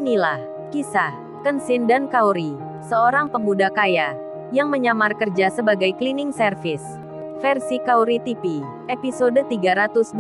Inilah kisah Kenshin dan Kaori, seorang pemuda kaya yang menyamar kerja sebagai cleaning service. Versi Kaori TV, episode 326.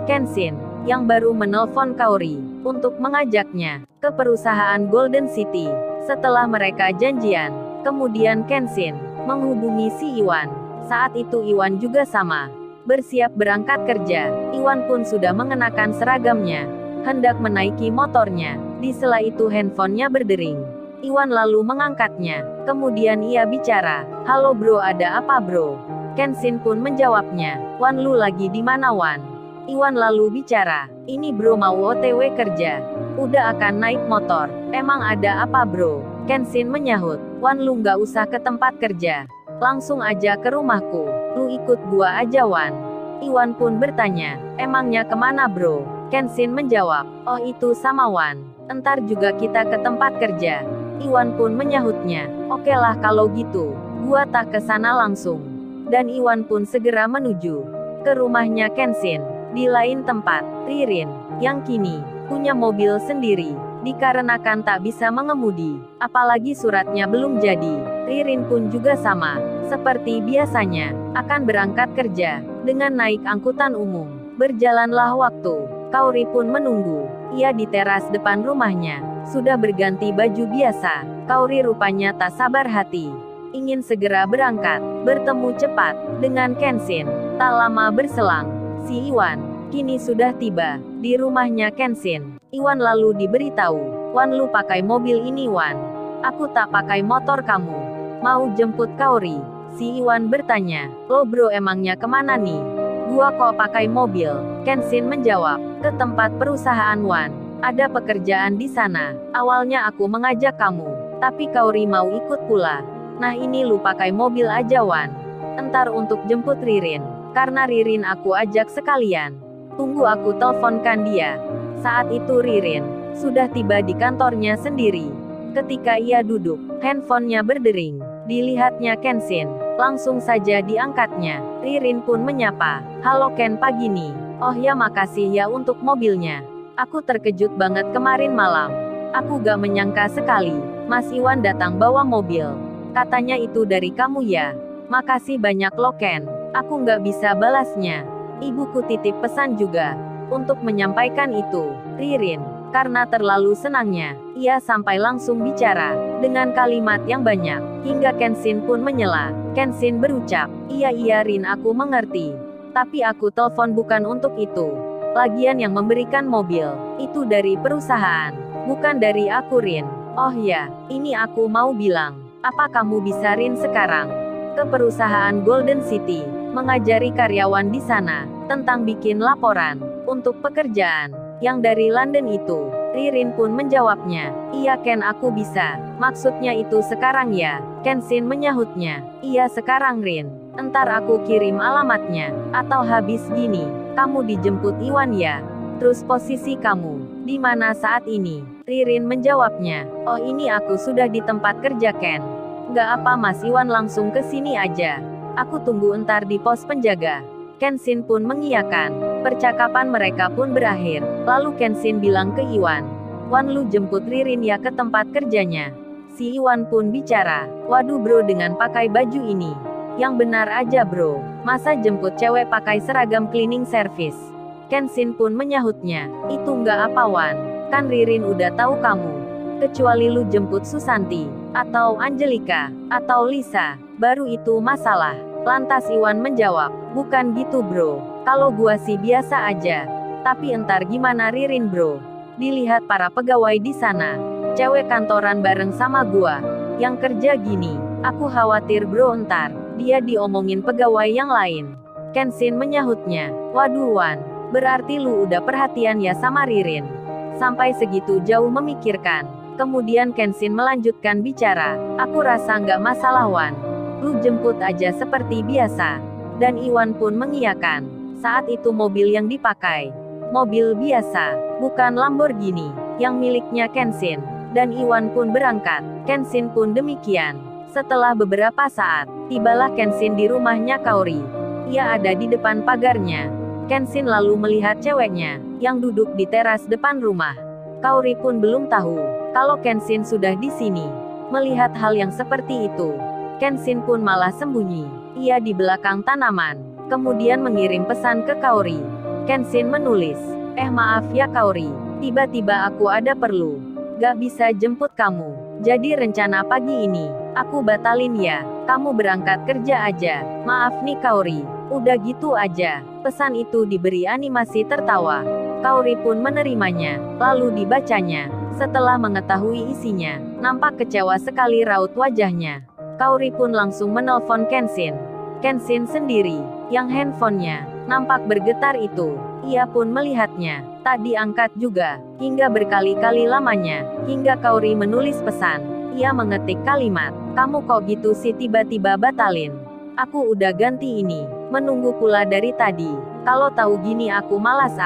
Kenshin, yang baru menelpon Kaori untuk mengajaknya ke perusahaan Golden City setelah mereka janjian. Kemudian Kenshin menghubungi si Iwan. Saat itu Iwan juga sama bersiap berangkat kerja. Iwan pun sudah mengenakan seragamnya, hendak menaiki motornya. Di sela itu handphonenya berdering. Iwan lalu mengangkatnya. Kemudian ia bicara, "Halo bro, ada apa bro?" Kenshin pun menjawabnya, "Wan, lu lagi di mana Wan?" Iwan lalu bicara, "Ini bro mau OTW kerja. Udah akan naik motor." "Emang ada apa bro?" Kenshin menyahut, "Wan, lu nggak usah ke tempat kerja. Langsung aja ke rumahku. Lu ikut gua aja Wan." Iwan pun bertanya, "Emangnya kemana bro?" Kenshin menjawab, "Oh itu sama Wan. Entar juga kita ke tempat kerja." Iwan pun menyahutnya, "Oke lah kalau gitu. Gua tak ke sana langsung." Dan Iwan pun segera menuju ke rumahnya Kenshin. Di lain tempat, Ririn, yang kini punya mobil sendiri, dikarenakan tak bisa mengemudi, apalagi suratnya belum jadi. Ririn pun juga sama, seperti biasanya, akan berangkat kerja dengan naik angkutan umum. Berjalanlah waktu, Kaori pun menunggu. Ia di teras depan rumahnya, sudah berganti baju biasa. Kaori rupanya tak sabar hati, ingin segera berangkat, bertemu cepat dengan Kenshin. Tak lama berselang, si Iwan kini sudah tiba di rumahnya Kenshin. Iwan lalu diberitahu, "Wan, lu pakai mobil ini Wan. Aku tak pakai motor kamu. Mau jemput Kaori?" Si Iwan bertanya, "Lo bro emangnya kemana nih?" "Gua kok pakai mobil." Kenshin menjawab, "Ke tempat perusahaan Wan. Ada pekerjaan di sana. Awalnya aku mengajak kamu, tapi Kaori mau ikut pula. Nah ini lu pakai mobil aja Wan. Entar untuk jemput Ririn. Karena Ririn aku ajak sekalian. Tunggu aku teleponkan dia." Saat itu Ririn sudah tiba di kantornya sendiri. Ketika ia duduk, handphonenya berdering. Dilihatnya Kenshin, langsung saja diangkatnya. Ririn pun menyapa, "Halo Ken, pagi nih." "Oh ya makasih ya untuk mobilnya. Aku terkejut banget kemarin malam. Aku gak menyangka sekali Mas Iwan datang bawa mobil. Katanya itu dari kamu ya." "Makasih banyak lo Ken. Aku nggak bisa balasnya. Ibuku titip pesan juga untuk menyampaikan itu." Ririn, karena terlalu senangnya, ia sampai langsung bicara dengan kalimat yang banyak, hingga Kenshin pun menyela. Kenshin berucap, Iya Rin, aku mengerti. Tapi aku telepon bukan untuk itu. Lagian yang memberikan mobil itu dari perusahaan, bukan dari aku Rin." "Oh ya, ini aku mau bilang, apa kamu bisa Rin sekarang ke perusahaan Golden City, mengajari karyawan di sana tentang bikin laporan untuk pekerjaan yang dari London itu?" Ririn pun menjawabnya, "Iya Ken, aku bisa." "Maksudnya itu sekarang ya?" Kenshin menyahutnya, "Iya sekarang Rin. Entar aku kirim alamatnya. Atau habis gini, kamu dijemput Iwan ya? Terus posisi kamu di mana saat ini?" Ririn menjawabnya, "Oh ini aku sudah di tempat kerja Ken. Nggak apa Mas Iwan langsung ke sini aja. Aku tunggu entar di pos penjaga." Kenshin pun mengiyakan. Percakapan mereka pun berakhir. Lalu Kenshin bilang ke Iwan, "Wan, lu jemput Ririn ya ke tempat kerjanya." Si Iwan pun bicara, "Waduh bro, dengan pakai baju ini. Yang benar aja bro. Masa jemput cewek pakai seragam cleaning service?" Kenshin pun menyahutnya, "Itu nggak apa Wan. Kan Ririn udah tahu kamu. Kecuali lu jemput Susanti, atau Angelika, atau Lisa, baru itu masalah." Lantas Iwan menjawab, "Bukan gitu bro. Kalau gua sih biasa aja. Tapi entar gimana Ririn bro? Dilihat para pegawai di sana. Cewek kantoran bareng sama gua. Yang kerja gini. Aku khawatir bro entar dia diomongin pegawai yang lain." Kenshin menyahutnya, "Waduh Wan, berarti lu udah perhatian ya sama Ririn. Sampai segitu jauh memikirkan." Kemudian Kenshin melanjutkan bicara, "Aku rasa nggak masalah Wan. Lu jemput aja seperti biasa." Dan Iwan pun mengiyakan. Saat itu mobil yang dipakai, mobil biasa, bukan Lamborghini, yang miliknya Kenshin. Dan Iwan pun berangkat. Kenshin pun demikian. Setelah beberapa saat, tibalah Kenshin di rumahnya Kaori. Ia ada di depan pagarnya. Kenshin lalu melihat ceweknya, yang duduk di teras depan rumah. Kaori pun belum tahu kalau Kenshin sudah di sini. Melihat hal yang seperti itu, Kenshin pun malah sembunyi. Ia di belakang tanaman, kemudian mengirim pesan ke Kaori. Kenshin menulis, maaf ya Kaori, tiba-tiba aku ada perlu. Gak bisa jemput kamu. Jadi rencana pagi ini, aku batalin ya. Kamu berangkat kerja aja. Maaf nih Kaori. Udah gitu aja. Pesan itu diberi animasi tertawa. Kaori pun menerimanya, lalu dibacanya. Setelah mengetahui isinya, nampak kecewa sekali raut wajahnya. Kaori pun langsung menelpon Kenshin. Kenshin sendiri, yang handphonenya nampak bergetar itu. Ia pun melihatnya, tak diangkat juga, hingga berkali-kali lamanya, hingga Kaori menulis pesan. Ia mengetik kalimat, kamu kok gitu sih tiba-tiba batalin. Aku udah ganti ini, menunggu pula dari tadi. Kalau tahu gini aku malas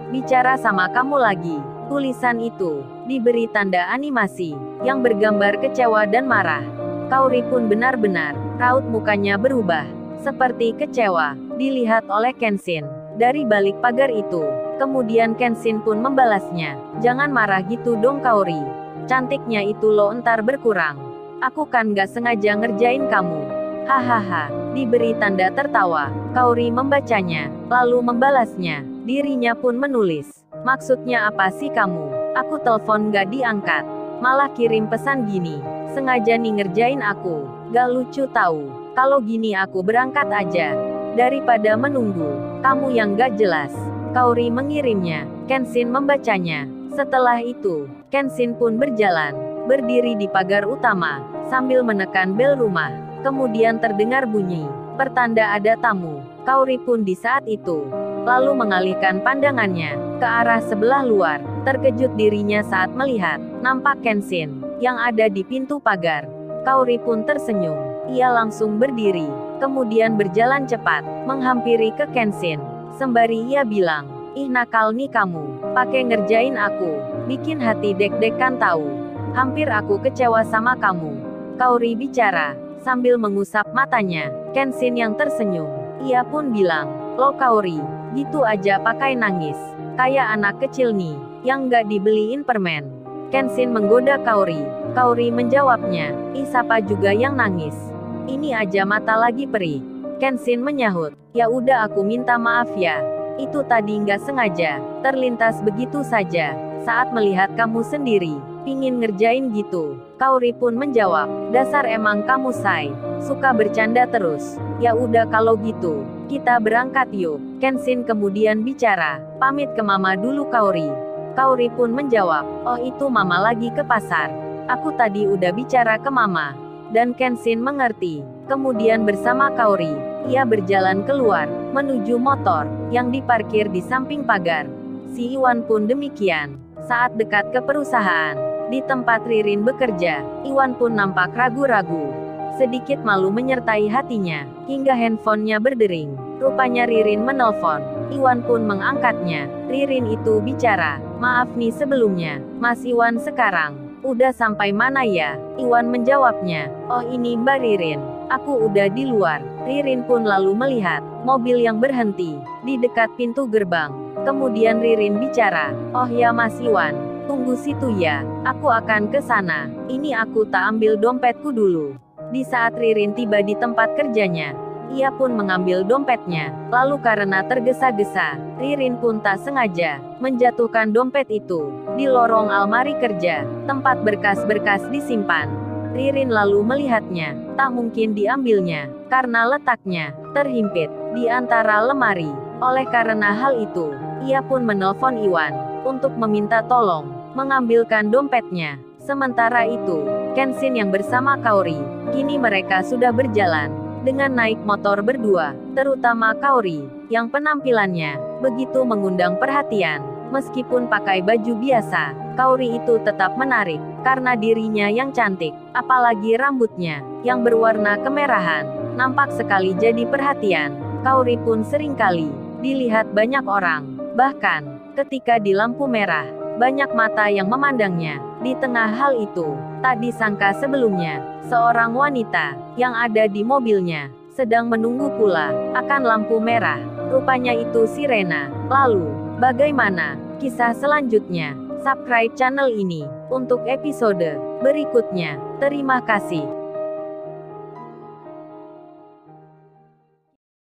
bicara sama kamu lagi. Tulisan itu diberi tanda animasi yang bergambar kecewa dan marah. Kaori pun benar-benar, raut mukanya berubah, seperti kecewa, dilihat oleh Kenshin dari balik pagar itu. Kemudian Kenshin pun membalasnya, jangan marah gitu dong Kaori. Cantiknya itu lo entar berkurang. Aku kan gak sengaja ngerjain kamu. Hahaha, diberi tanda tertawa. Kaori membacanya, lalu membalasnya. Dirinya pun menulis, maksudnya apa sih kamu? Aku telepon gak diangkat, malah kirim pesan gini. Sengaja nih ngerjain aku. Gak lucu tahu. Kalau gini aku berangkat aja. Daripada menunggu, kamu yang gak jelas. Kaori mengirimnya, Kenshin membacanya. Setelah itu, Kenshin pun berjalan, berdiri di pagar utama, sambil menekan bel rumah. Kemudian terdengar bunyi, pertanda ada tamu. Kaori pun di saat itu, lalu mengalihkan pandangannya ke arah sebelah luar. Terkejut dirinya saat melihat, nampak Kenshin yang ada di pintu pagar. Kaori pun tersenyum. Ia langsung berdiri, kemudian berjalan cepat, menghampiri ke Kenshin. Sembari ia bilang, ih nakal nih kamu, pakai ngerjain aku, bikin hati deg-degan tahu. Hampir aku kecewa sama kamu. Kaori bicara, sambil mengusap matanya. Kenshin yang tersenyum. Ia pun bilang, lo Kaori, gitu aja pakai nangis. Kayak anak kecil nih, yang gak dibeliin permen. Kenshin menggoda Kaori. Kaori menjawabnya, ih siapa juga yang nangis. Ini aja mata lagi perih. Kenshin menyahut, ya udah aku minta maaf ya. Itu tadi nggak sengaja, terlintas begitu saja. Saat melihat kamu sendiri, pingin ngerjain gitu. Kaori pun menjawab, dasar emang kamu say, suka bercanda terus. Ya udah kalau gitu, kita berangkat yuk. Kenshin kemudian bicara, pamit ke mama dulu Kaori. Kaori pun menjawab, oh itu mama lagi ke pasar. Aku tadi udah bicara ke mama. Dan Kenshin mengerti. Kemudian bersama Kaori, ia berjalan keluar, menuju motor, yang diparkir di samping pagar. Si Iwan pun demikian. Saat dekat ke perusahaan, di tempat Ririn bekerja, Iwan pun nampak ragu-ragu. Sedikit malu menyertai hatinya, hingga handphonenya berdering. Rupanya Ririn menelpon. Iwan pun mengangkatnya. Ririn itu bicara, maaf nih sebelumnya, Mas Iwan sekarang udah sampai mana ya? Iwan menjawabnya, oh ini Mbak Ririn, aku udah di luar. Ririn pun lalu melihat mobil yang berhenti di dekat pintu gerbang. Kemudian Ririn bicara, oh ya Mas Iwan, tunggu situ ya, aku akan ke sana. Ini aku tak ambil dompetku dulu. Di saat Ririn tiba di tempat kerjanya, ia pun mengambil dompetnya. Lalu karena tergesa-gesa, Ririn pun tak sengaja menjatuhkan dompet itu di lorong almari kerja, tempat berkas-berkas disimpan. Ririn lalu melihatnya, tak mungkin diambilnya, karena letaknya terhimpit di antara lemari. Oleh karena hal itu, ia pun menelpon Iwan untuk meminta tolong mengambilkan dompetnya. Sementara itu, Kenshin yang bersama Kaori, kini mereka sudah berjalan dengan naik motor berdua, terutama Kaori, yang penampilannya begitu mengundang perhatian. Meskipun pakai baju biasa, Kaori itu tetap menarik, karena dirinya yang cantik, apalagi rambutnya, yang berwarna kemerahan, nampak sekali jadi perhatian. Kaori pun seringkali dilihat banyak orang, bahkan ketika di lampu merah, banyak mata yang memandangnya. Di tengah hal itu, tak disangka sebelumnya, seorang wanita yang ada di mobilnya sedang menunggu pula akan lampu merah. Rupanya itu Sirena. Lalu, bagaimana kisah selanjutnya? subscribe channel ini untuk episode berikutnya. Terima kasih.